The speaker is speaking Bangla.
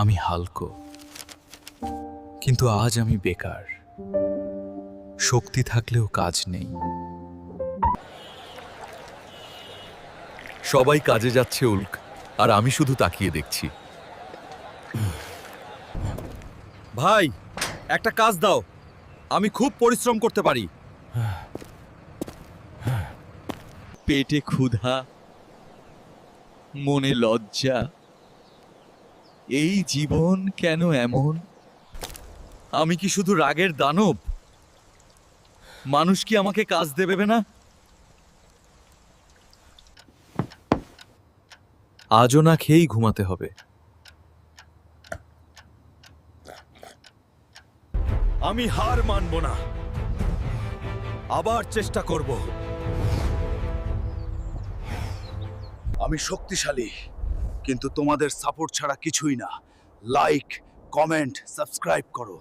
আমি হালকো, কিন্তু আজ আমি বেকার। শক্তি থাকলেও কাজ নেই। সবাই কাজে যাচ্ছে উল্ক, আর আমি শুধু তাকিয়ে দেখছি। ভাই, একটা কাজ দাও। আমি খুব পরিশ্রম করতে পারি। পেটে ক্ষুধা, মনে লজ্জা। এই জীবন কেন এমন? আমি কি শুধু রাগের দানব? মানুষ কি আমাকে কাজ দেবে না? আজও না খেয়েই ঘুমাতে হবে। আমি হার মানব না, আবার চেষ্টা করব। আমি শক্তিশালী, কিন্তু তোমাদের সাপোর্ট ছাড়া কিছুই না। লাইক, কমেন্ট, সাবস্ক্রাইব করো।